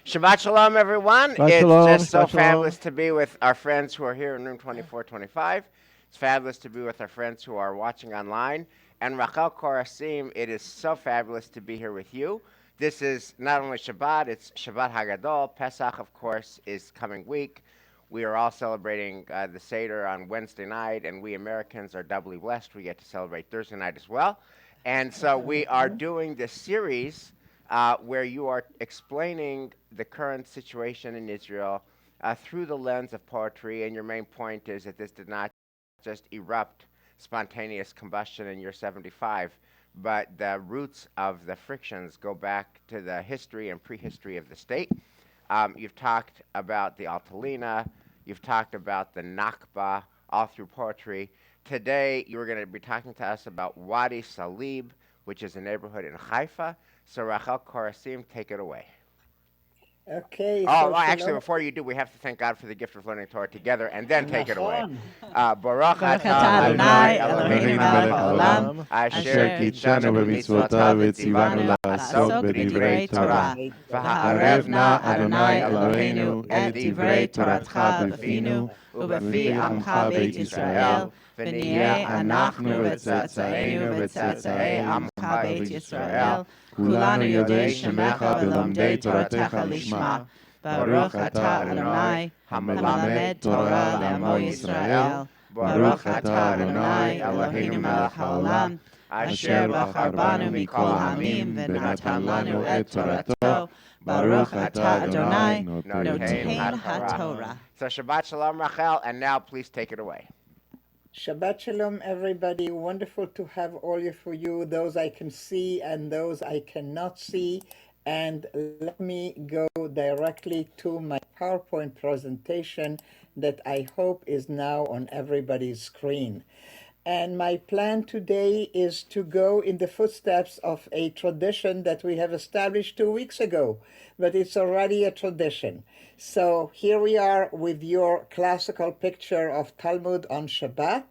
Shabbat Shalom, everyone. Shabbat It's Shalom, just so Shabbat Shalom. fabulous to be with our friends who are here in room 2425. It's fabulous to be with our friends who are watching online. And Rachel Korazim, it is so fabulous to be here with you. This is not only Shabbat, it's Shabbat Hagadol. Pesach, of course, is coming week. We are all celebrating the Seder on Wednesday night, and we Americans are doubly blessed. We get to celebrate Thursday night as well. And so we are doing this series where you are explaining the current situation in Israel through the lens of poetry. And your main point is that this did not just erupt spontaneous combustion in year 75, but the roots of the frictions go back to the history and prehistory of the state. You've talked about the Altalena, you've talked about the naqba, all through poetry. Today, you're going to be talking to us about Wadi Salib, which is a neighborhood in Haifa. So, Rachel Korazim, take it away. Okay. Oh, actually, before you do, we have to thank God for the gift of learning Torah together, and then take it away. Baruch atah Adonai Eloheinu melech haolam, asher kitshanu b'mitzvotav v'tzivanu la'asok b'divrei Torah. V'ha'arev na Adonai Eloheinu et divrei Toratcha b'finu ובפי עמך בית ישראל, ונהיה אנחנו וצאצאינו וצאצאי עמך בית ישראל, כולנו יודעי שמך ולומדי תורתך לשמה. ברוך אתה אדוני, המלמד תורה לעמו ישראל. ברוך אתה אדוני, אלוהינו מלך העולם, אשר בחר בנו מכל העמים, ונתן לנו את תורתו. Baruch atah Adonai, notein haTorah. So Shabbat Shalom, Rachel, and now please take it away. Shabbat Shalom, everybody. Wonderful to have all for you, those I can see and those I cannot see. And let me go directly to my PowerPoint presentation that I hope is now on everybody's screen. And my plan today is to go in the footsteps of a tradition that we have established 2 weeks ago, but it's already a tradition. So here we are with your classical picture of Talmud on Shabbat.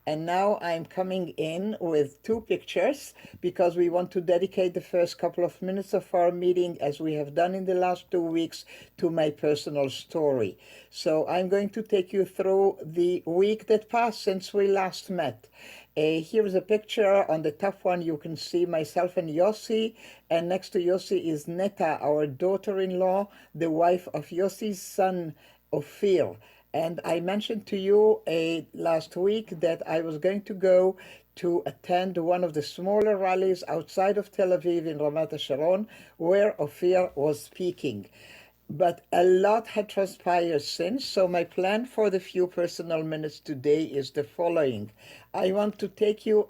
And now I'm coming in with 2 pictures because we want to dedicate the first couple of minutes of our meeting, as we have done in the last 2 weeks, to my personal story. So I'm going to take you through the week that passed since we last met. Here's a picture. On the top one, you can see myself and Yossi, and next to Yossi is Neta, our daughter-in-law, the wife of Yossi's son, Ophir. And I mentioned to you last week that I was going to go to attend one of the smaller rallies outside of Tel Aviv in Ramat HaSharon, where Ophir was speaking. But a lot had transpired since, so my plan for the few personal minutes today is the following. I want to take you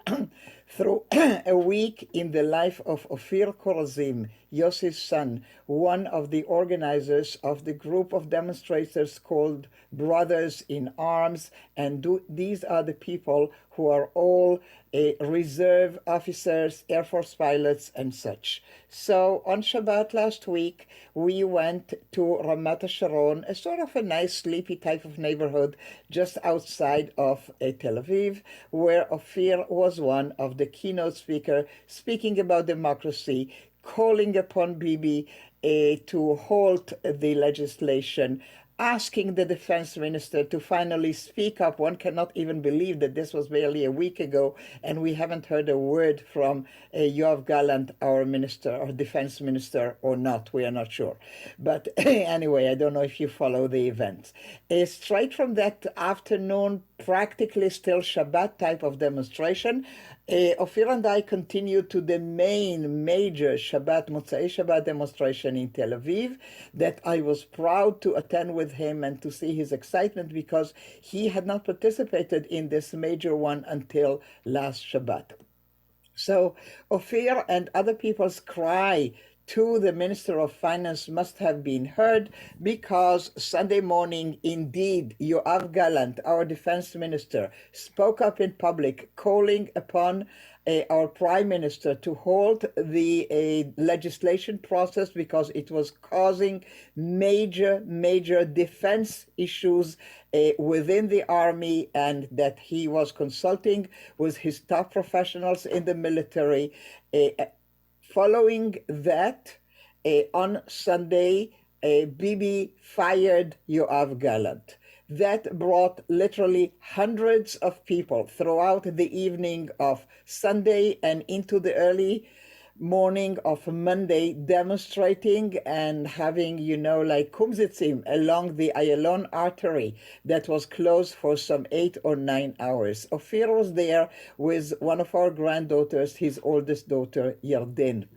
through a week in the life of Rachel Korazim, Yossi's son, one of the organizers of the group of demonstrators called Brothers in Arms, and these are the people who are all reserve officers, Air Force pilots, and such. So on Shabbat last week, we went to Ramat HaSharon, a sort of a nice, sleepy type of neighborhood just outside of Tel Aviv, where Ophir was one of the keynote speakers, speaking about democracy, calling upon Bibi to halt the legislation, asking the defense minister to finally speak up. One cannot even believe that this was barely a week ago, and we haven't heard a word from Yoav Gallant, our minister, or defense minister, or not. We are not sure. But anyway, I don't know if you follow the events. Straight from that afternoon, practically still Shabbat type of demonstration, Ophir and I continued to the major Shabbat, Motzei Shabbat demonstration in Tel Aviv that I was proud to attend with him and to see his excitement because he had not participated in this major one until last Shabbat. So Ophir and other people's cry to the Minister of Finance must have been heard because Sunday morning, indeed, Yoav Gallant, our defense minister, spoke up in public calling upon our prime minister to halt the legislation process because it was causing major defense issues within the army, and that he was consulting with his top professionals in the military. Following that, on Sunday, Bibi fired Yoav Gallant. That brought literally hundreds of people throughout the evening of Sunday and into the early morning of Monday, demonstrating and having, like kumzitzim along the Ayalon artery that was closed for some 8 or 9 hours. Ophir was there with one of our granddaughters, his oldest daughter, Yarden.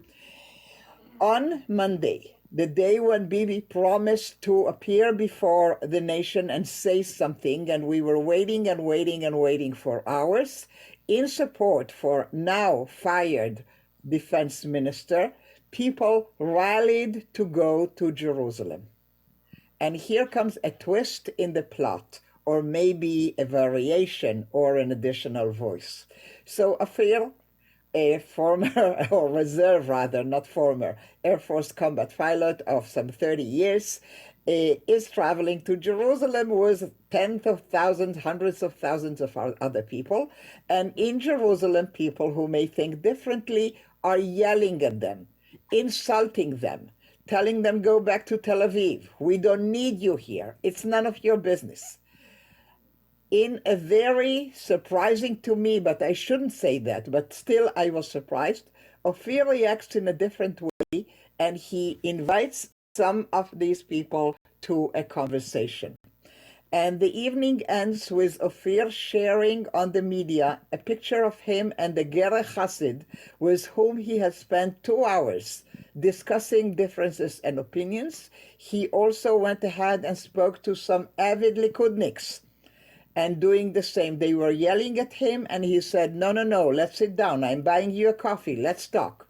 On Monday, the day when Bibi promised to appear before the nation and say something, and we were waiting and waiting and waiting for hours, in support for now fired defense minister, people rallied to go to Jerusalem. And here comes a twist in the plot, or maybe a variation or an additional voice. So Ophir, a former, or reserve rather, not former, Air Force combat pilot of some 30 years, is traveling to Jerusalem with tens of thousands, hundreds of thousands of other people. And in Jerusalem, people who may think differently are yelling at them, insulting them, telling them, go back to Tel Aviv. We don't need you here. It's none of your business. In a very surprising to me, but I shouldn't say that, but still I was surprised, Ophir reacts in a different way, and he invites some of these people to a conversation. And the evening ends with Ophir sharing on the media a picture of him and the Gerech Hasid with whom he has spent 2 hours discussing differences and opinions. He also went ahead and spoke to some avid Likudniks and doing the same. They were yelling at him, and he said, no, let's sit down. I'm buying you a coffee. Let's talk.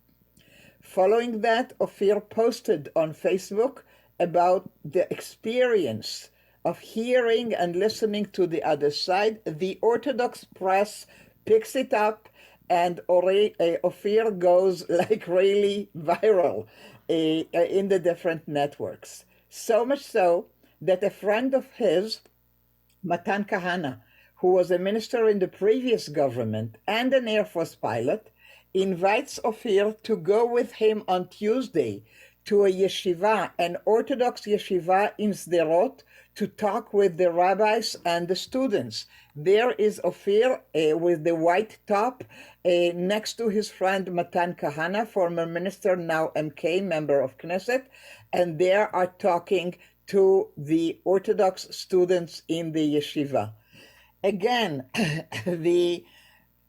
Following that, Ophir posted on Facebook about the experience of hearing and listening to the other side. The Orthodox press picks it up, and Ophir goes like really viral in the different networks. So much so that a friend of his, Matan Kahana, who was a minister in the previous government and an Air Force pilot, invites Ophir to go with him on Tuesday to a yeshiva, an Orthodox yeshiva in Sderot, to talk with the rabbis and the students. There is Ophir with the white top next to his friend Matan Kahana, former minister, now MK, member of Knesset, and they are talking to the Orthodox students in the yeshiva. Again, the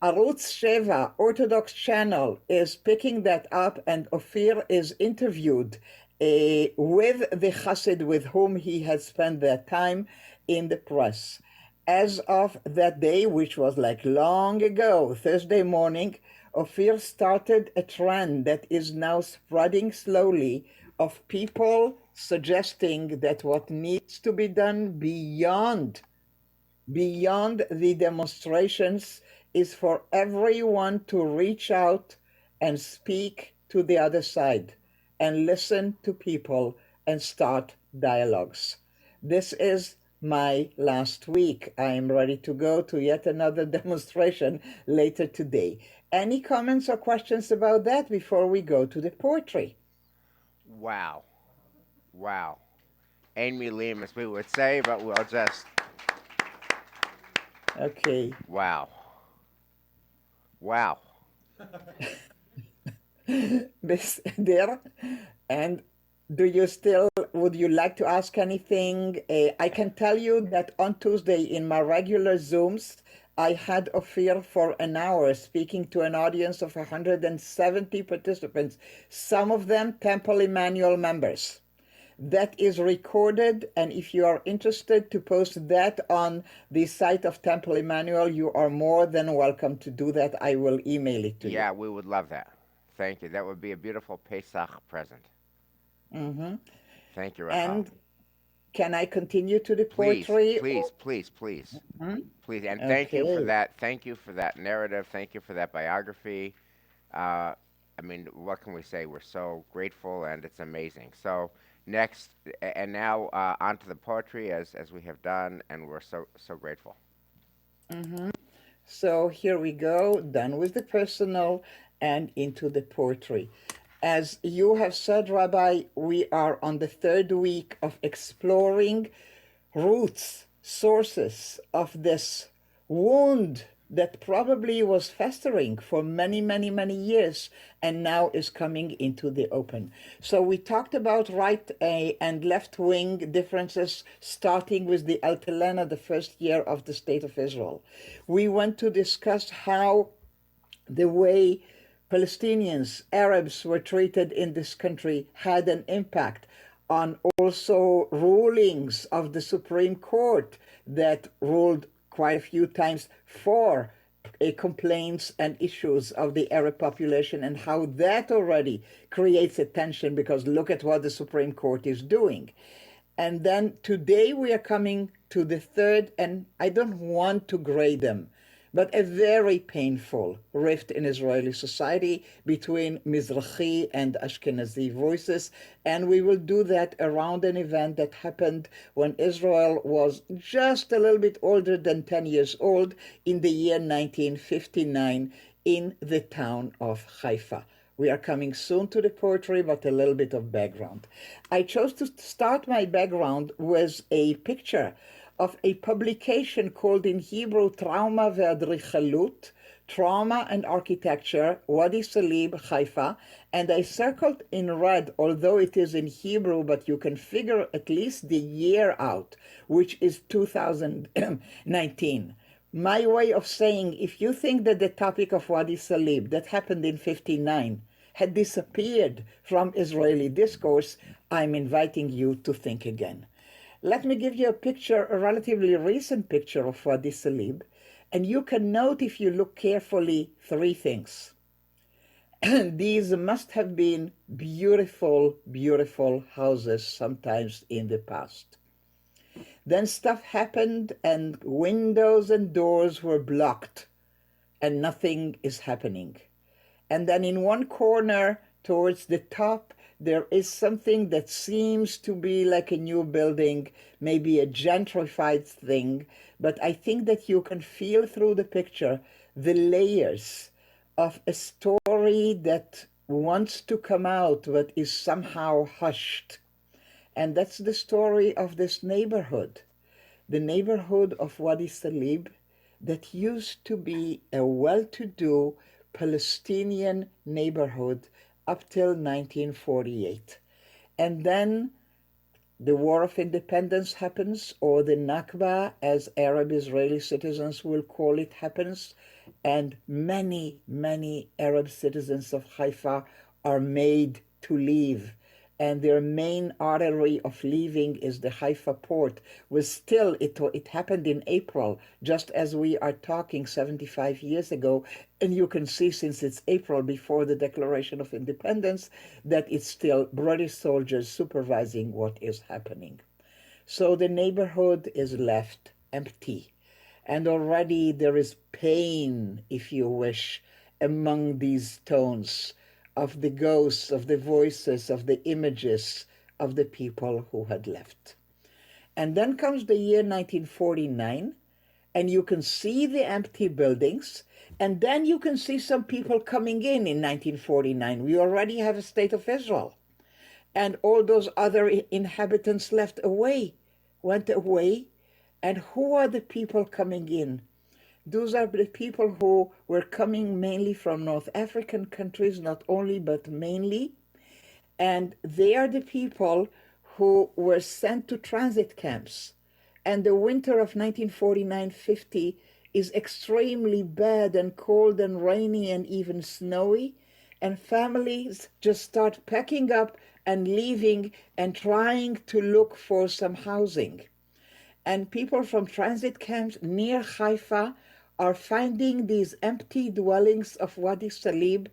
Arutz Sheva Orthodox channel is picking that up, and Ophir is interviewed with the Chassid with whom he has spent that time in the press. As of that day, which was like long ago, Thursday morning, Ophir started a trend that is now spreading slowly of people suggesting that what needs to be done beyond the demonstrations is for everyone to reach out and speak to the other side and listen to people and start dialogues. This is my last week. I am ready to go to yet another demonstration later today. Any comments or questions about that before we go to the poetry? Wow. Ein milim, as we would say, but we'll just... Okay. Wow. There, and would you like to ask anything? I can tell you that on Tuesday in my regular Zooms, I had Ophir for an hour speaking to an audience of 170 participants, some of them Temple Emmanuel members. That is recorded, and if you are interested to post that on the site of Temple Emmanuel, you are more than welcome to do that. I will email it to you. Yeah, we would love that. Thank you. That would be a beautiful Pesach present. Mm-hmm. Thank you, Rachel. And can I continue to the poetry? Please. Mm-hmm. Please, and thank you for that. Thank you for that narrative. Thank you for that biography. I mean, what can we say? We're so grateful, and it's amazing. So next, and now on to the poetry, as we have done, and we're so grateful. Mm-hmm. So here we go, done with the personal and into the poetry. As you have said, Rabbi, we are on the third week of exploring roots, sources of this wound that probably was festering for many, many, many years and now is coming into the open. So we talked about right and left wing differences, starting with the Altalena, the first year of the State of Israel. We went to discuss how the way Palestinians, Arabs were treated in this country had an impact on also rulings of the Supreme Court that ruled quite a few times for complaints and issues of the Arab population, and how that already creates a tension, because look at what the Supreme Court is doing. And then today we are coming to the third, and I don't want to grade them, but a very painful rift in Israeli society between Mizrachi and Ashkenazi voices. And we will do that around an event that happened when Israel was just a little bit older than 10 years old in the year 1959 in the town of Haifa. We are coming soon to the poetry, but a little bit of background. I chose to start my background with a picture of a publication called in Hebrew Trauma ve'adrichalut, Trauma and Architecture, Wadi Salib, Haifa, and I circled in red, although it is in Hebrew, but you can figure at least the year out, which is 2019. My way of saying, if you think that the topic of Wadi Salib that happened in 59 had disappeared from Israeli discourse, I'm inviting you to think again. Let me give you a picture, a relatively recent picture of Wadi Salib, and you can note, if you look carefully, three things. These must have been beautiful, beautiful houses sometimes in the past. Then stuff happened and windows and doors were blocked and nothing is happening. And then in one corner towards the top, there is something that seems to be like a new building, maybe a gentrified thing, but I think that you can feel through the picture the layers of a story that wants to come out but is somehow hushed. And that's the story of this neighborhood, the neighborhood of Wadi Salib, that used to be a well-to-do Palestinian neighborhood up till 1948. And then the War of Independence happens, or the naqba, as Arab Israeli citizens will call it, happens, and many, many Arab citizens of Haifa are made to leave. And their main artery of leaving is the Haifa port. It happened in April, just as we are talking 75 years ago. And you can see, since it's April before the Declaration of Independence, that it's still British soldiers supervising what is happening. So the neighborhood is left empty. And already there is pain, if you wish, among these tones of the ghosts, of the voices, of the images of the people who had left. And then comes the year 1949, and you can see the empty buildings, and then you can see some people coming in 1949. We already have a state of Israel. And all those other inhabitants went away. And who are the people coming in? Those are the people who were coming mainly from North African countries, not only, but mainly. And they are the people who were sent to transit camps. And the winter of 1949-50 is extremely bad and cold and rainy and even snowy. And families just start packing up and leaving and trying to look for some housing. And people from transit camps near Haifa are finding these empty dwellings of Wadi Salib,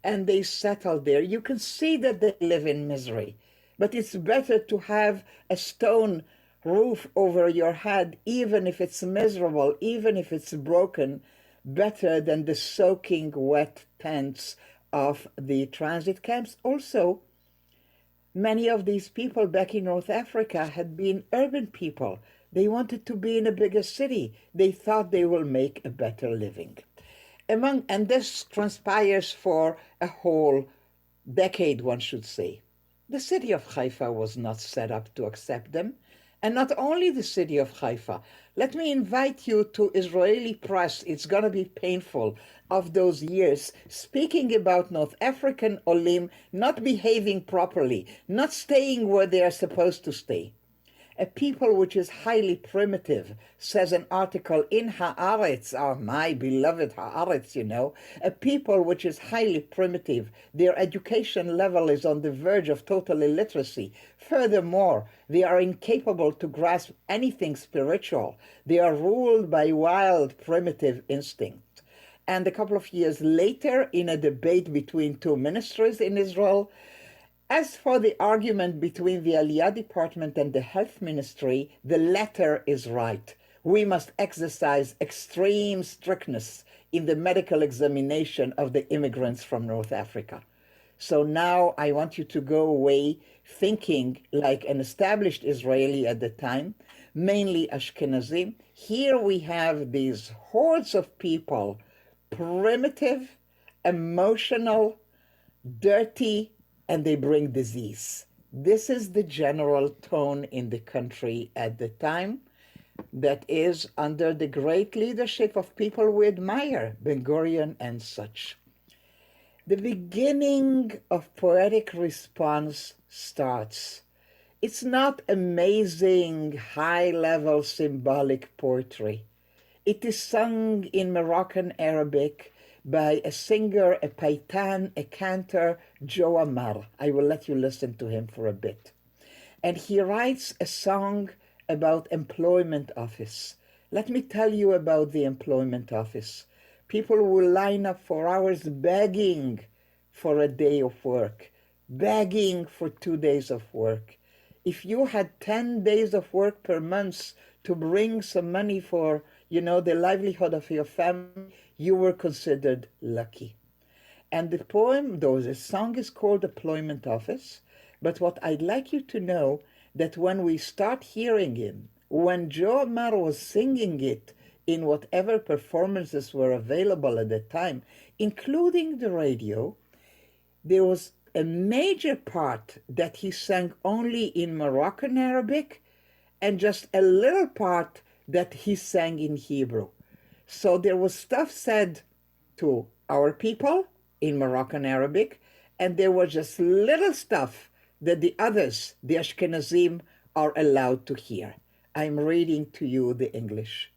and they settle there. You can see that they live in misery, but it's better to have a stone roof over your head, even if it's miserable, even if it's broken, better than the soaking wet tents of the transit camps. Also, many of these people back in North Africa had been urban people. They wanted to be in a bigger city. They thought they will make a better living. And this transpires for a whole decade, one should say. The city of Haifa was not set up to accept them. And not only the city of Haifa. Let me invite you to Israeli press. It's going to be painful of those years speaking about North African Olim not behaving properly, not staying where they are supposed to stay. A people which is highly primitive, says an article in Haaretz, my beloved Haaretz, you know, a people which is highly primitive. Their education level is on the verge of total illiteracy. Furthermore, they are incapable to grasp anything spiritual. They are ruled by wild, primitive instinct. And a couple of years later, in a debate between two ministries in Israel, as for the argument between the Aliyah department and the health ministry, the latter is right. We must exercise extreme strictness in the medical examination of the immigrants from North Africa. So now I want you to go away thinking like an established Israeli at the time, mainly Ashkenazim. Here we have these hordes of people, primitive, emotional, dirty, and they bring disease. This is the general tone in the country at the time, that is under the great leadership of people we admire, Ben-Gurion and such. The beginning of poetic response starts. It's not amazing, high-level symbolic poetry. It is sung in Moroccan Arabic by a singer, a paitan, a cantor, Joe Amar. I will let you listen to him for a bit. And he writes a song about employment office. Let me tell you about the employment office. People will line up for hours begging for a day of work, begging for 2 days of work. If you had 10 days of work per month to bring some money for, the livelihood of your family, you were considered lucky. And the poem, though the song is called Employment Office, but what I'd like you to know, that when we start hearing it, when Joe Amar was singing it in whatever performances were available at the time, including the radio, there was a major part that he sang only in Moroccan Arabic and just a little part that he sang in Hebrew. So there was stuff said to our people in Moroccan Arabic, and there was just little stuff that the others, the Ashkenazim, are allowed to hear. I'm reading to you the English.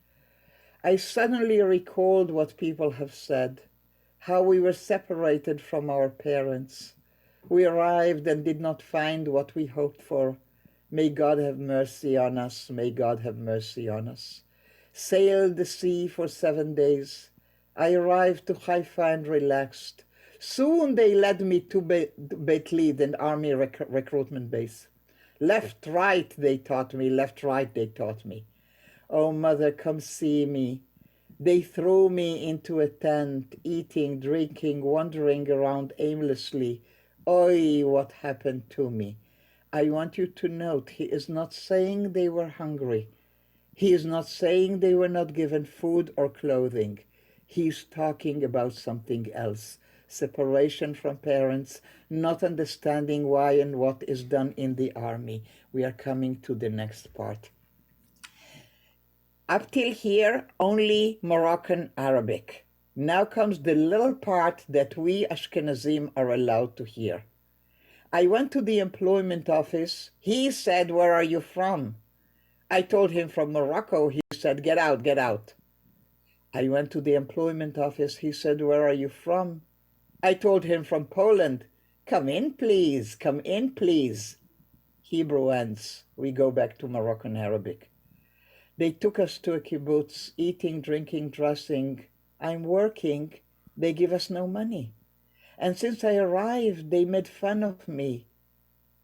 I suddenly recalled what people have said, how we were separated from our parents. We arrived and did not find what we hoped for. May God have mercy on us. May God have mercy on us. Sailed the sea for 7 days. I arrived to Haifa and relaxed. Soon they led me to Beit Lid, an army recruitment base. Left, right, they taught me. Left, right, they taught me. Oh, mother, come see me. They threw me into a tent, eating, drinking, wandering around aimlessly. Oi, what happened to me? I want you to note, he is not saying they were hungry. He is not saying they were not given food or clothing. He's talking about something else. Separation from parents, not understanding why and what is done in the army. We are coming to the next part. Up till here, only Moroccan Arabic. Now comes the little part that we Ashkenazim are allowed to hear. I went to the employment office. He said, "Where are you from?" I told him from Morocco. He said, "Get out, get out." I went to the employment office. He said, "Where are you from?" I told him from Poland. "Come in, please. Come in, please." Hebrew ends. We go back to Moroccan Arabic. They took us to a kibbutz, eating, drinking, dressing. I'm working. They give us no money. And since I arrived, they made fun of me.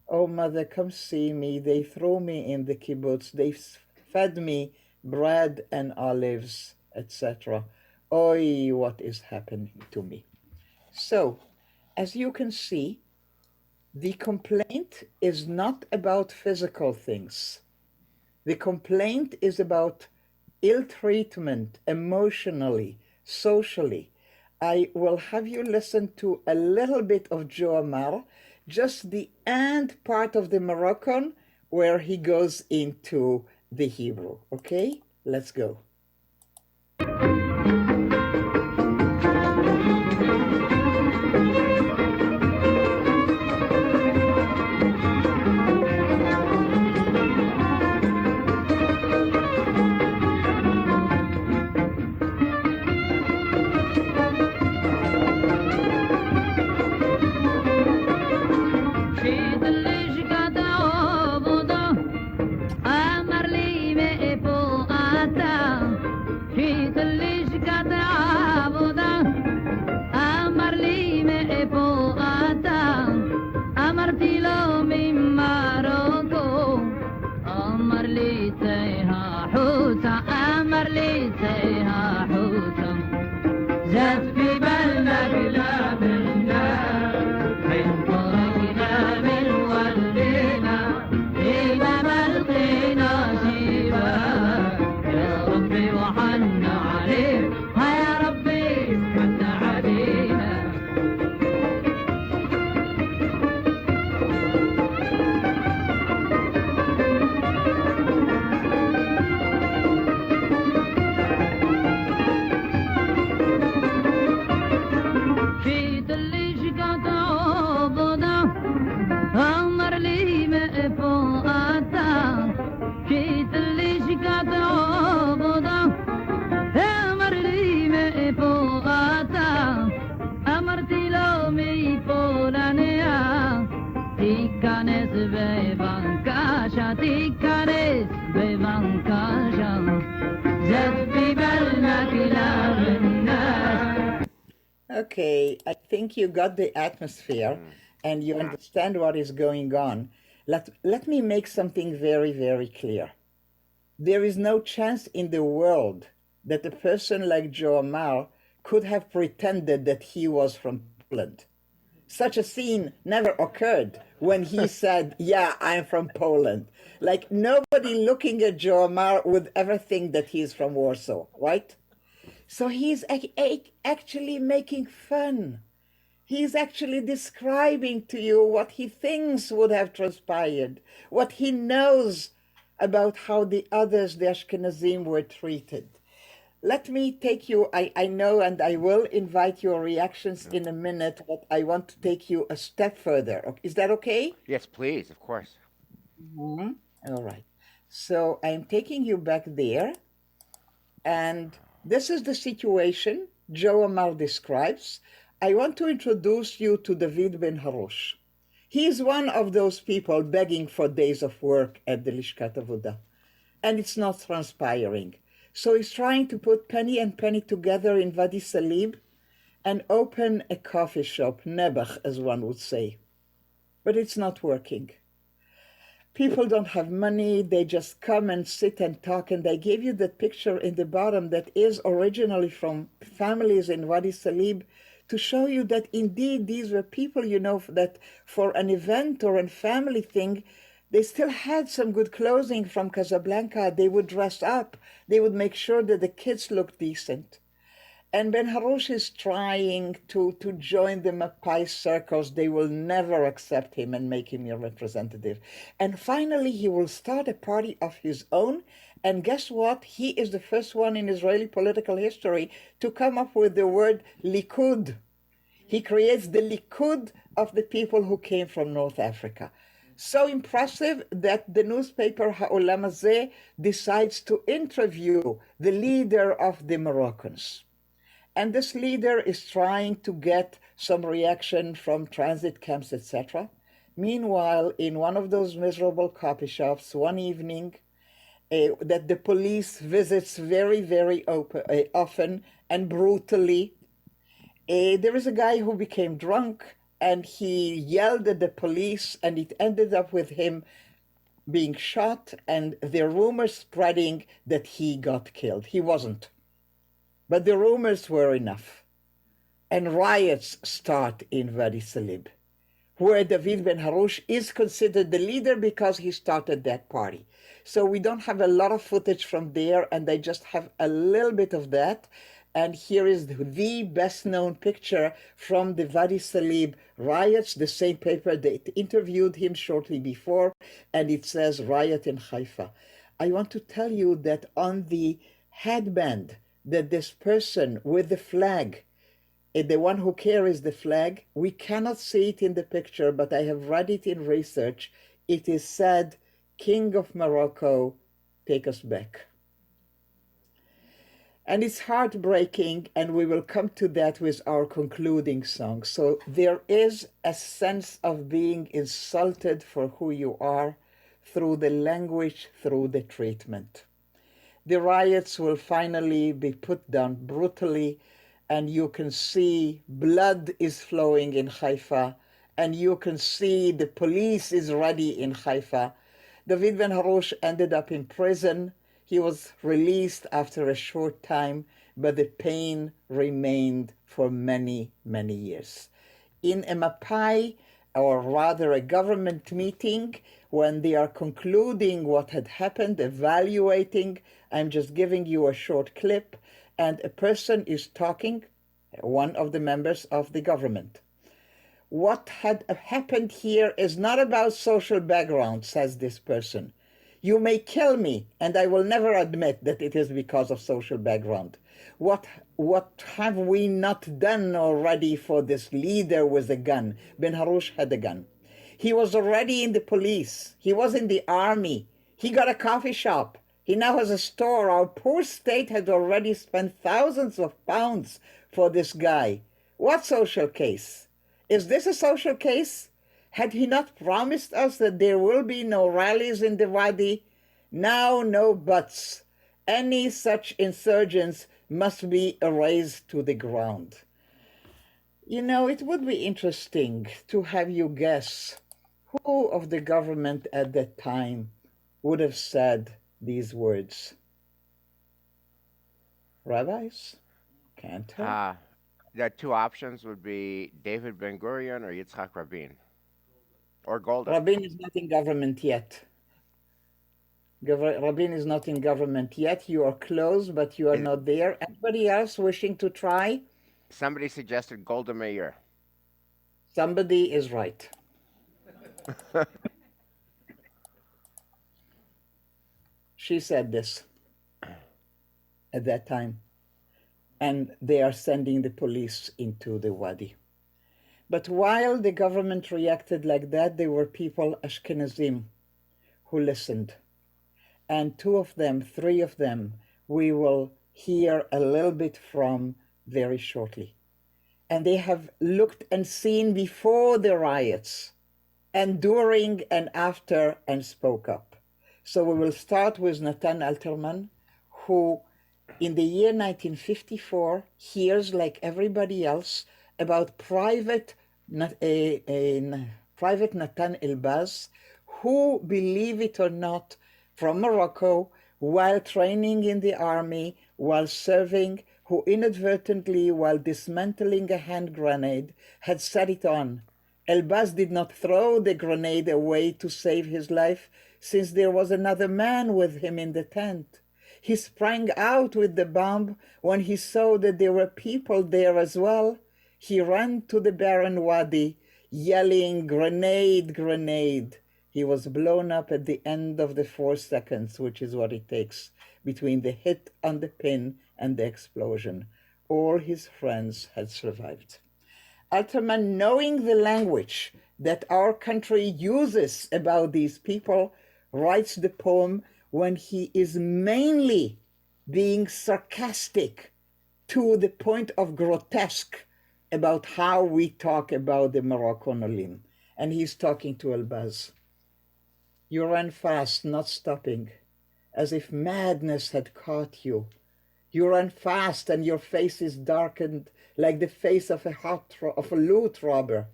Oh, mother, come see me. They threw me in the kibbutz. They fed me bread and olives, etc. Oi, what is happening to me? So, as you can see, the complaint is not about physical things. The complaint is about ill treatment emotionally, socially. I will have you listen to a little bit of Joe Amar, just the end part of the Moroccan where he goes into the Hebrew. Okay, let's go. Okay, I think you got the atmosphere and you understand what is going on. Let me make something very, very clear. There is no chance in the world that a person like Joe Amar could have pretended that he was from Poland. Such a scene never occurred when he said, yeah, I'm from Poland. Like nobody looking at Joe Amar would ever think that he's from Warsaw, right? So he's actually making fun. He's actually describing to you what he thinks would have transpired, what he knows about how the others, the Ashkenazim, were treated. Let me take you, I know, and I will invite your reactions in a minute, but I want to take you a step further. Is that okay? Yes, please, of course. Mm-hmm. All right. So I'm taking you back there, and this is the situation Joe Amar describes. I want to introduce you to David Ben Harosh. He is one of those people begging for days of work at the Lishkat Avodah, and it's not transpiring. So he's trying to put penny and penny together in Wadi Salib and open a coffee shop, Nebach, as one would say. But it's not working. People don't have money, they just come and sit and talk, and I gave you that picture in the bottom that is originally from families in Wadi Salib to show you that indeed these were people, you know, that for an event or a family thing, they still had some good clothing from Casablanca. They would dress up. They would make sure that the kids looked decent. And Ben Harosh is trying to join the Mapai circles. They will never accept him and make him your representative. And finally, he will start a party of his own. And guess what? He is the first one in Israeli political history to come up with the word Likud. He creates the Likud of the people who came from North Africa. So impressive that the newspaper Ha'olam Hazeh decides to interview the leader of the Moroccans. And this leader is trying to get some reaction from transit camps, etc. Meanwhile, in one of those miserable coffee shops, one evening, that the police visits very, very often and brutally, there is a guy who became drunk and he yelled at the police, and it ended up with him being shot and the rumors spreading that he got killed. He wasn't. But the rumors were enough. And riots start in Wadi Salib, where David Ben Harosh is considered the leader because he started that party. So we don't have a lot of footage from there, and I just have a little bit of that. And here is the best known picture from the Wadi Salib riots, the same paper that interviewed him shortly before, and it says riot in Haifa. I want to tell you that on the headband that this person with the flag, the one who carries the flag, we cannot see it in the picture, but I have read it in research. It is said, King of Morocco, take us back. And it's heartbreaking, and we will come to that with our concluding song. So there is a sense of being insulted for who you are through the language, through the treatment. The riots will finally be put down brutally, and you can see blood is flowing in Haifa, and you can see the police is ready in Haifa. David Ben Harush ended up in prison. He was released after a short time, but the pain remained for many, many years. In a Mapai, or rather a government meeting, when they are concluding what had happened, evaluating, I'm just giving you a short clip, and a person is talking, one of the members of the government. What had happened here is not about social background, says this person. You may kill me, and I will never admit that it is because of social background. What have we not done already for this leader with a gun? Ben Harush had a gun. He was already in the police. He was in the army. He got a coffee shop. He now has a store. Our poor state has already spent thousands of pounds for this guy. What social case? Is this a social case? Had he not promised us that there will be no rallies in the Wadi? Now, no buts. Any such insurgents must be erased to the ground. You know, it would be interesting to have you guess who of the government at that time would have said these words. Rabbis? Can't tell. The two options would be David Ben Gurion or Yitzhak Rabin. Or Golda. Rabin is not in government yet. Rabin is not in government yet. You are close, but you are not there. Anybody else wishing to try? Somebody suggested Golda Meir. Somebody is right. She said this at that time. And they are sending the police into the Wadi. But while the government reacted like that, there were people, Ashkenazim, who listened. And three of them, we will hear a little bit from very shortly. And they have looked and seen before the riots, and during and after, and spoke up. So we will start with Natan Alterman, who in the year 1954 hears, like everybody else, about Private Natan Elbaz, who, believe it or not, from Morocco, while training in the army, while serving, who inadvertently, while dismantling a hand grenade, had set it on. Elbaz did not throw the grenade away to save his life, since there was another man with him in the tent. He sprang out with the bomb when he saw that there were people there as well. He ran to the barren Wadi, yelling, "Grenade, grenade." He was blown up at the end of the 4 seconds, which is what it takes between the hit on the pin and the explosion. All his friends had survived. Alterman, knowing the language that our country uses about these people, writes the poem when he is mainly being sarcastic to the point of grotesque about how we talk about the Moroccan Olim. And he's talking to Elbaz. You ran fast, not stopping, as if madness had caught you. You ran fast and your face is darkened like the face of a loot robber.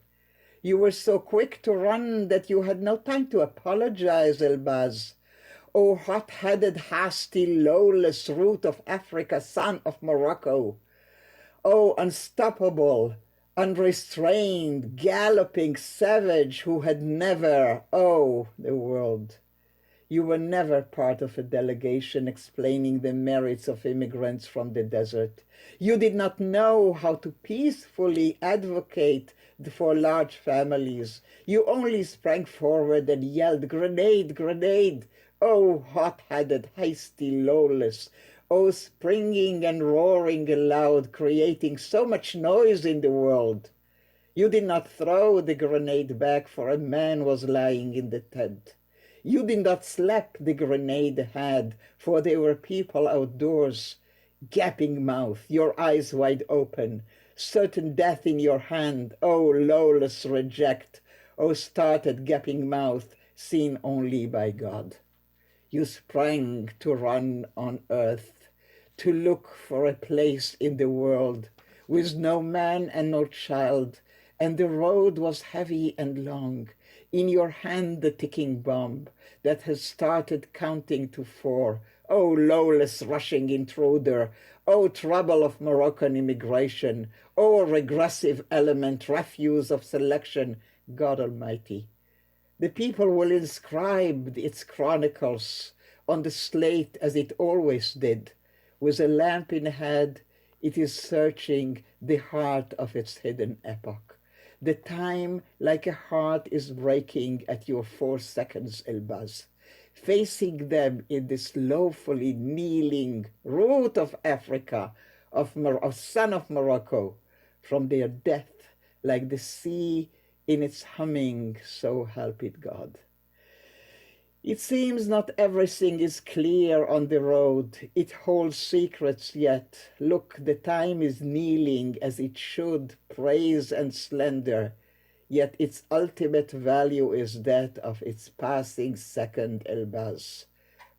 You were so quick to run that you had no time to apologize, Elbaz. O hot-headed, hasty, lawless root of Africa, son of Morocco. O unstoppable, unrestrained, galloping savage who had never, the world. You were never part of a delegation explaining the merits of immigrants from the desert. You did not know how to peacefully advocate for large families. You only sprang forward and yelled, "Grenade, grenade!" Oh, hot-headed, hasty, lawless. Oh, springing and roaring aloud, creating so much noise in the world. You did not throw the grenade back, for a man was lying in the tent. You did not slap the grenade ahead, for there were people outdoors, gaping mouth, your eyes wide open, certain death in your hand. Oh, lawless reject, oh, started gaping mouth, seen only by God. You sprang to run on earth, to look for a place in the world, with no man and no child, and the road was heavy and long. In your hand the ticking bomb that has started counting to 4. Oh, lawless rushing intruder. Oh, trouble of Moroccan immigration. Oh, regressive element, refuse of selection. God Almighty. The people will inscribe its chronicles on the slate as it always did. With a lamp in hand, it is searching the heart of its hidden epoch. The time, like a heart, is breaking at your 4 seconds, Elbaz. Facing them in this lawfully kneeling root of Africa, of son of Morocco, from their death, like the sea in its humming, so help it God. It seems not everything is clear on the road. It holds secrets yet. Look, the time is kneeling as it should, praise and slender. Yet its ultimate value is that of its passing second, Elbaz.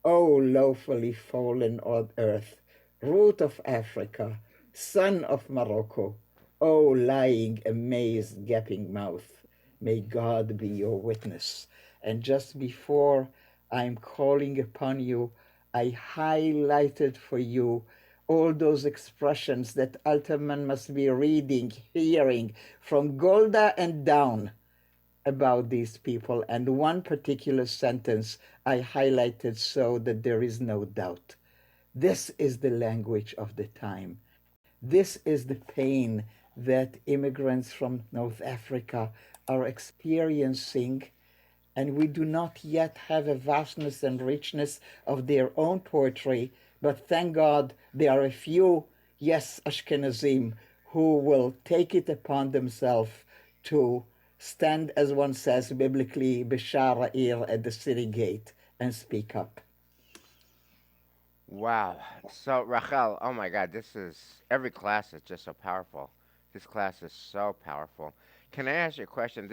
O lawfully fallen on earth, root of Africa, son of Morocco, O lying, amazed, gaping mouth, may God be your witness. And just before I'm calling upon you, I highlighted for you all those expressions that Alterman must be reading, hearing from Golda and down about these people. And one particular sentence I highlighted so that there is no doubt. This is the language of the time. This is the pain that immigrants from North Africa are experiencing, and we do not yet have a vastness and richness of their own poetry, but thank God there are a few, yes, Ashkenazim, who will take it upon themselves to stand, as one says biblically, Bishara Ir, at the city gate and speak up. Wow. So, Rachel, oh my God, every class is just so powerful. This class is so powerful. Can I ask you a question?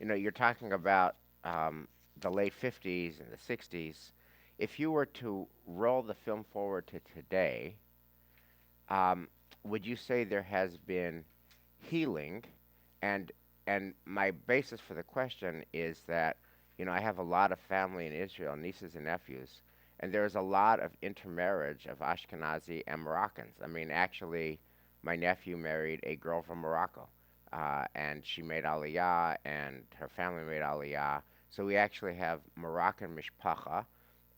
You're talking about the late 50s and the 60s. If you were to roll the film forward to today, would you say there has been healing? And and my basis for the question is that, I have a lot of family in Israel, nieces and nephews, and there's a lot of intermarriage of Ashkenazi and Moroccans. I mean, actually, my nephew married a girl from Morocco, and she made Aliyah, and her family made Aliyah. So we actually have Moroccan mishpacha.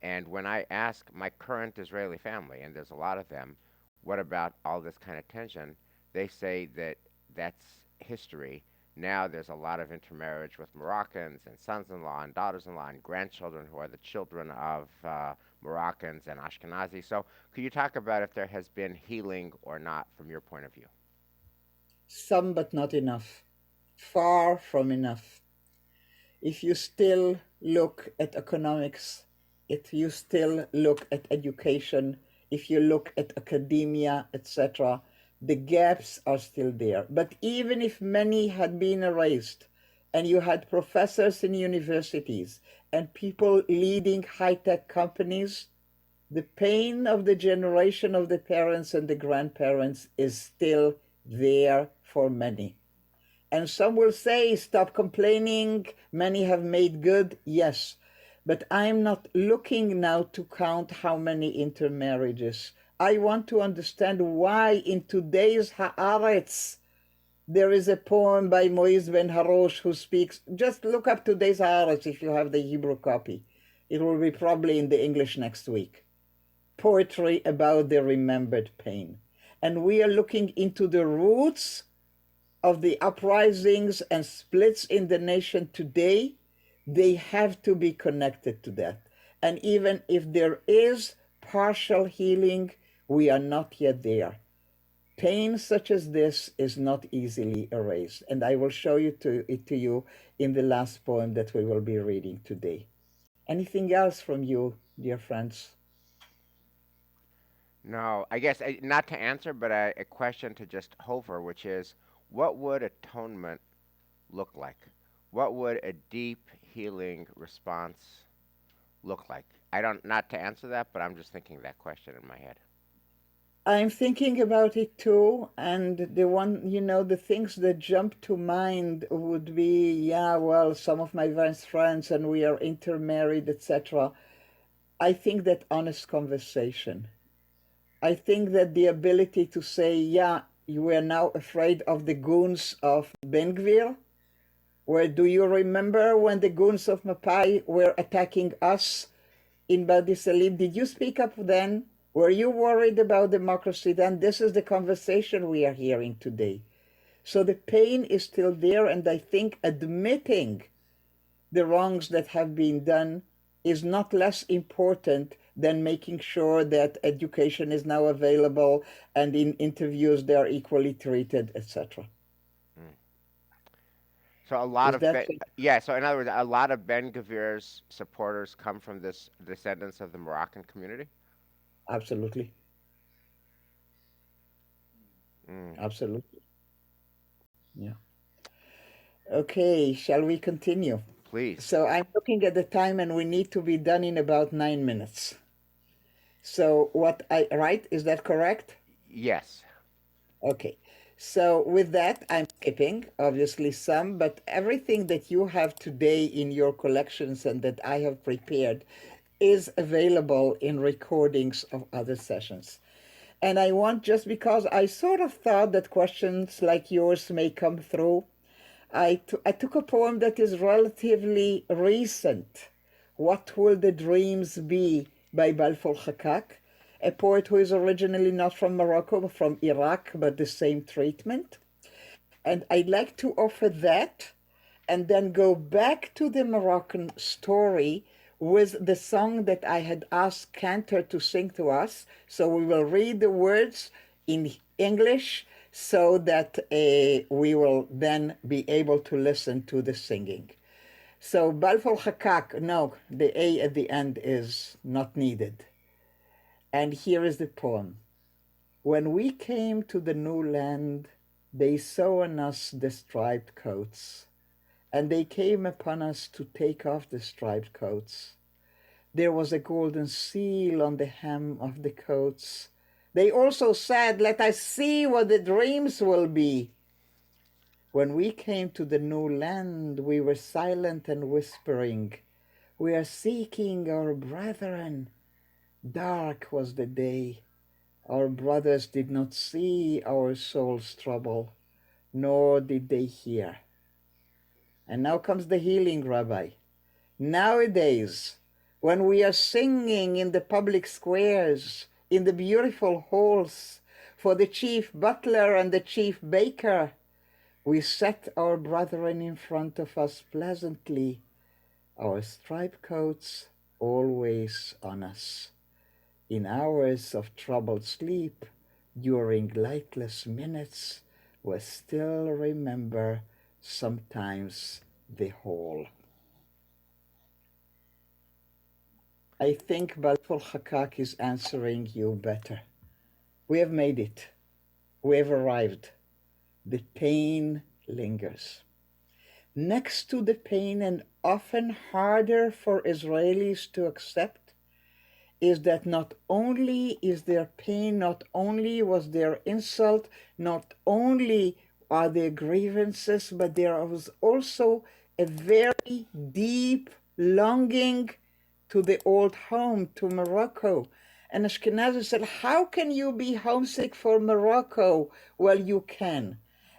And when I ask my current Israeli family, and there's a lot of them, what about all this kind of tension? They say that that's history. Now there's a lot of intermarriage with Moroccans and sons-in-law and daughters-in-law and grandchildren who are the children of Moroccans and Ashkenazi. So could you talk about if there has been healing or not from your point of view? Some, but not enough. Far from enough. If you still look at economics, if you still look at education, if you look at academia, etc., the gaps are still there. But even if many had been erased, and you had professors in universities and people leading high-tech companies, the pain of the generation of the parents and the grandparents is still there for many. And some will say, stop complaining, many have made good. Yes, but I'm not looking now to count how many intermarriages. I want to understand why in today's Haaretz there is a poem by Moise Ben Harosh who speaks. Just look up today's Haaretz if you have the Hebrew copy. It will be probably in the English next week. Poetry about the remembered pain. And we are looking into the roots of the uprisings and splits in the nation today. They have to be connected to that. And even if there is partial healing, we are not yet there. Pain such as this is not easily erased. And I will show it to you in the last poem that we will be reading today. Anything else from you, dear friends? No, I guess not to answer, but a question to just hover, which is, what would atonement look like? What would a deep healing response look like? I don't, not to answer that, but I'm just thinking that question in my head. I'm thinking about it too, and the things that jump to mind would be, yeah, well, some of my best friends and we are intermarried, etc. I think that honest conversation. I think that the ability to say, yeah, you are now afraid of the goons of Ben Gvir. Where do you remember when the goons of Mapai were attacking us in Wadi Salib? Did you speak up then? Were you worried about democracy then? This is the conversation we are hearing today. So the pain is still there, and I think admitting the wrongs that have been done is not less important than making sure that education is now available and in interviews they are equally treated, etc. Mm. So a lot Is of that yeah. So in other words, a lot of Ben Gvir's supporters come from this descendants of the Moroccan community. absolutely? Mm. Absolutely. Yeah. Okay, shall we continue? Please. So I'm looking at the time and we need to be done in about 9 minutes. So right, is that correct? Yes. Okay. So with that, I'm skipping obviously some, but everything that you have today in your collections and that I have prepared is available in recordings of other sessions. And I want, just because I sort of thought that questions like yours may come through, I took a poem that is relatively recent. What Will the Dreams Be by Balfour Hakak, a poet who is originally not from Morocco, but from Iraq, but the same treatment. And I'd like to offer that and then go back to the Moroccan story with the song that I had asked Cantor to sing to us. So we will read the words in English so that we will then be able to listen to the singing. So Balfour Hakak, no, the A at the end is not needed. And here is the poem. When we came to the new land, they saw on us the striped coats, and they came upon us to take off the striped coats. There was a golden seal on the hem of the coats. They also said, let us see what the dreams will be. When we came to the new land, we were silent and whispering, we are seeking our brethren. Dark was the day. Our brothers did not see our souls' trouble, nor did they hear. And now comes the healing, Rabbi. Nowadays, when we are singing in the public squares, in the beautiful halls, for the chief butler and the chief baker, we set our brethren in front of us pleasantly, our striped coats always on us. In hours of troubled sleep, during lightless minutes, we still remember sometimes the whole. I think Balfour Hakak is answering you better. We have made it. We have arrived. The pain lingers. Next to the pain, and often harder for Israelis to accept, is that not only is there pain, not only was there insult, not only are there grievances, but there was also a very deep longing to the old home, to Morocco. And Ashkenazis said, how can you be homesick for Morocco? Well, you can.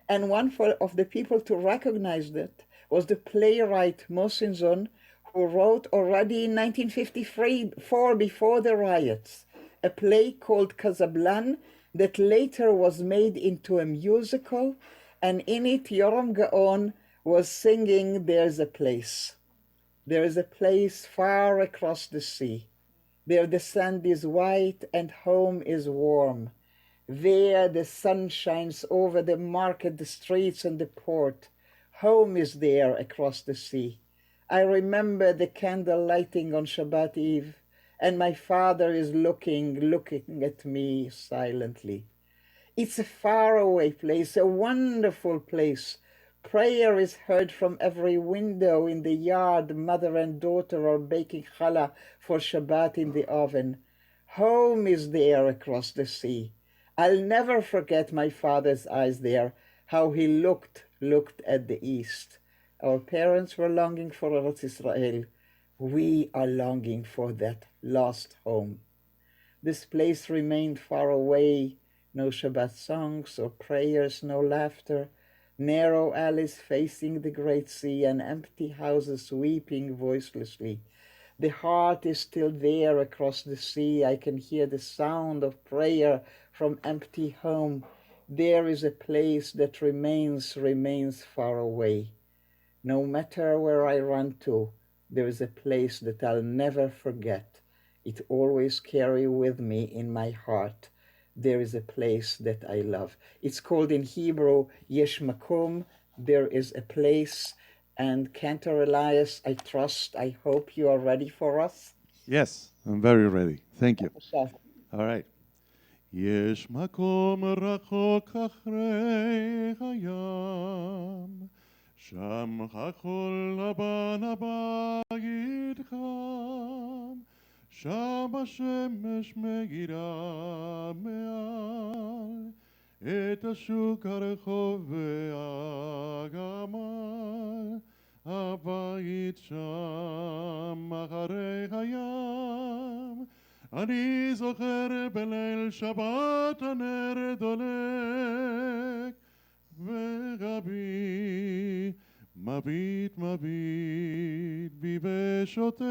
And one of the people to recognize that was the playwright Mohsin Zon, who who wrote already in 1954, before the riots, a play called Casablanca that later was made into a musical, and in it Yoram Gaon was singing There's a Place. There is a place far across the sea. There the sand is white and home is warm. There the sun shines over the market, the streets and the port. Home is there across the sea. I remember the candle lighting on Shabbat Eve, and my father is looking at me silently. It's a faraway place, a wonderful place. Prayer is heard from every window in the yard. Mother and daughter are baking challah for Shabbat in the oven. Home is there across the sea. I'll never forget my father's eyes there, how he looked at the east. Our parents were longing for Eretz Israel. We are longing for that lost home. This place remained far away. No Shabbat songs or prayers, no laughter. Narrow alleys facing the great sea and empty houses weeping voicelessly. The heart is still there across the sea. I can hear the sound of prayer from empty home. There is a place that remains far away. No matter where I run to, there is a place that I'll never forget. It always carry with me in my heart. There is a place that I love. It's called in Hebrew, Yesh Makom, there is a place. And Cantor Elias, I trust, I hope you are ready for us. Yes, I'm very ready. Thank you. So, All right. יש מקום רחוק אחרי הים, שם החול לבן הבית חם, שם השמש מגירה מעל, את השוק הרחוב והגמל, הבית שם אחרי הים, אני זוכר בליל שבת הנר דולק, ורבי מביט בי ושותק.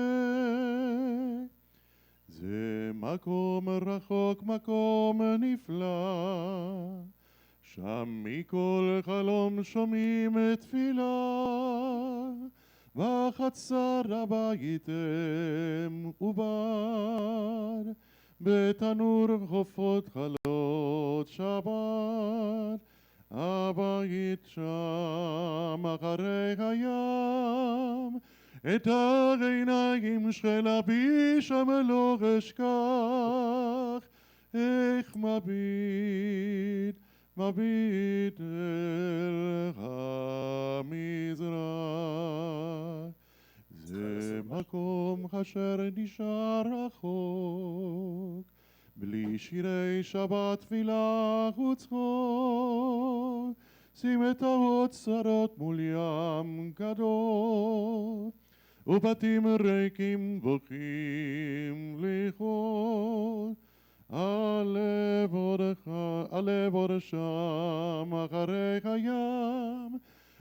זה מקום רחוק, מקום נפלא, שם מכל חלום שומעים תפילה, בחצר הבית עובד, בתנור חופות חלות שבת, הבית שם אחרי הים, את העיניים של אבי שם לא אשכח, איך מביט אל המזרח. זה מקום אשר נשאר רחוק, בלי שירי שבת תפילה וצחוק, סמטאות צרות מול ים גדול, ובתים ריקים בוכים לכאורה. הלב עוד שם אחרי הים,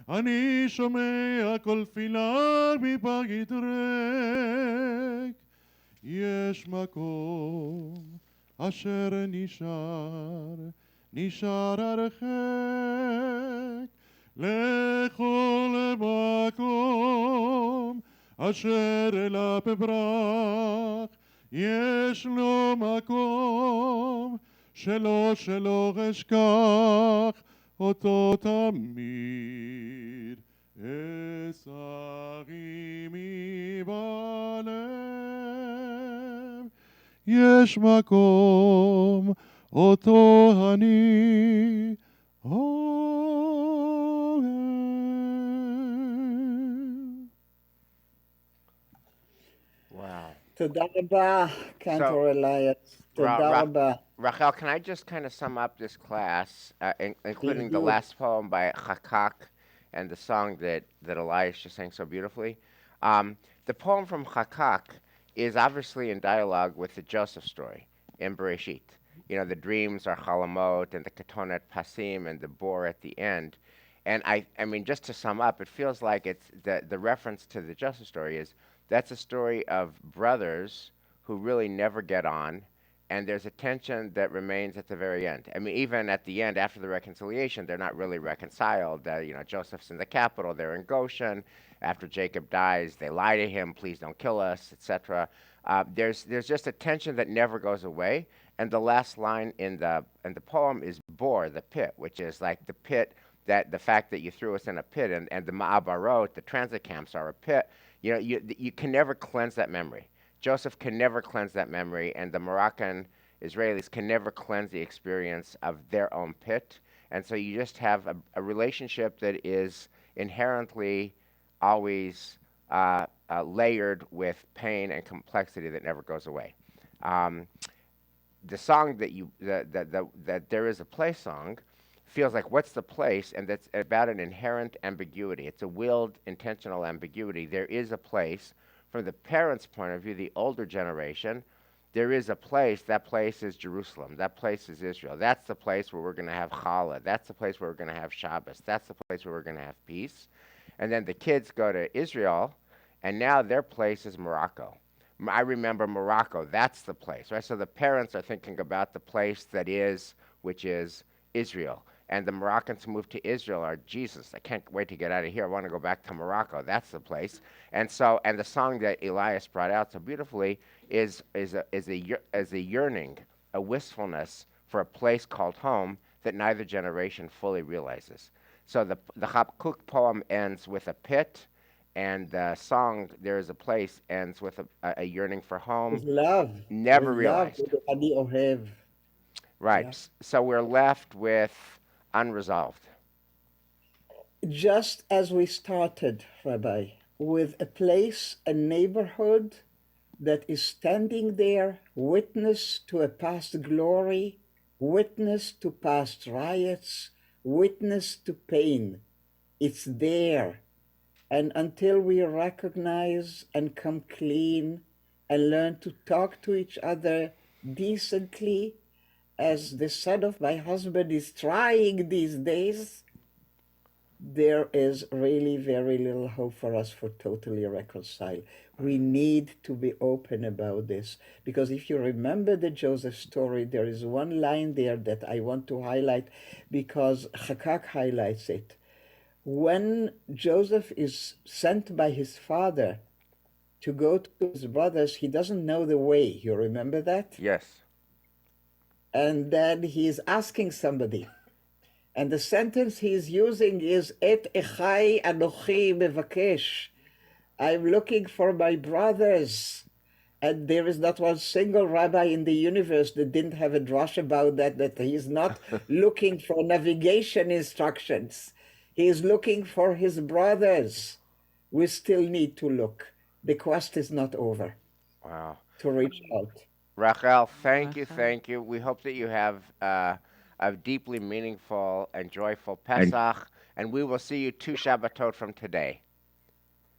אני שומע כל תפילה מבית ריק. יש מקום אשר נשאר הרחק, לכל מקום אשר אליו אברח, יש לו מקום שלא אשכח אותו תמיד, אשא עימי בלב. יש מקום אותו אני אוהב. Wow. תודה רבה, Cantor Elias. תודה רבה. Rachel, can I just kind of sum up this class, including the last poem by Chakak and the song that Elias just sang so beautifully? The poem from Chakak is obviously in dialogue with the Joseph story in Bereshit. You know, the dreams are Chalamot and the Ketonet Pasim and the boar at the end. And I mean, just to sum up, it feels like it's the reference to the Joseph story is That's a story of brothers who really never get on, and there's a tension that remains at the very end. I mean, even at the end, after the reconciliation, they're not really reconciled. Joseph's in the capital, they're in Goshen. After Jacob dies, they lie to him, please don't kill us, etc. There's just a tension that never goes away. And the last line in the poem is bor, the pit, which is like the pit, that the fact that you threw us in a pit, and the ma'abarot, the transit camps, are a pit. You can never cleanse that memory. Joseph can never cleanse that memory, and the Moroccan Israelis can never cleanse the experience of their own pit. And so you just have a relationship that is inherently always layered with pain and complexity that never goes away. The song that there is a place song feels like what's the place, and that's about an inherent ambiguity. It's a willed, intentional ambiguity. There is a place from the parents' point of view, the older generation. There is a place. That place is Jerusalem. That place is Israel. That's the place where we're going to have Challah. That's the place where we're going to have Shabbos. That's the place where we're going to have peace. And then the kids go to Israel, and now their place is Morocco. I remember Morocco. That's the place, right? So the parents are thinking about the place that is, which is Israel. And the Moroccans who moved to Israel are, Jesus, I can't wait to get out of here. I want to go back to Morocco. That's the place. And the song that Elias brought out so beautifully is a yearning, a wistfulness for a place called home that neither generation fully realizes. So the Habakkuk poem ends with a pit, and the song "There Is a Place" ends with a yearning for home, With love, never with love, realized. with Adi Ohev. Right. Yeah. So we're left with unresolved. Just as we started, Rabbi, with a place, a neighborhood that is standing there, witness to a past glory, witness to past riots, witness to pain. It's there. And until we recognize and come clean and learn to talk to each other decently, as the son of my husband is trying these days, there is really very little hope for us for totally reconcile. We need to be open about this, because if you remember the Joseph story, there is one line there that I want to highlight because Chakak highlights it. When Joseph is sent by his father to go to his brothers, he doesn't know the way. You remember that? Yes. And then he's asking somebody. And the sentence he's using is, Et echai anochi mevakesh. I'm looking for my brothers. And there is not one single rabbi in the universe that didn't have a drush about that he's not looking for navigation instructions. He is looking for his brothers. We still need to look. The quest is not over. Wow. To reach out. Rachel, thank you. We hope that you have a deeply meaningful and joyful Pesach, and we will see you 2 Shabbatot from today.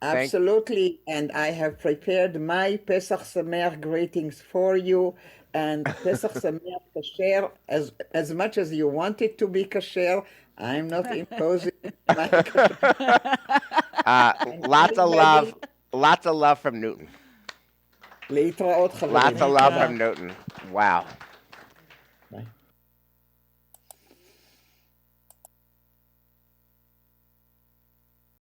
Absolutely, and I have prepared my Pesach Sameach greetings for you, and Pesach Sameach kasher, as much as you want it to be kasher. I'm not imposing my Lots of love from Newton. להתראות, חברים. Lots of love from Newton. Wow.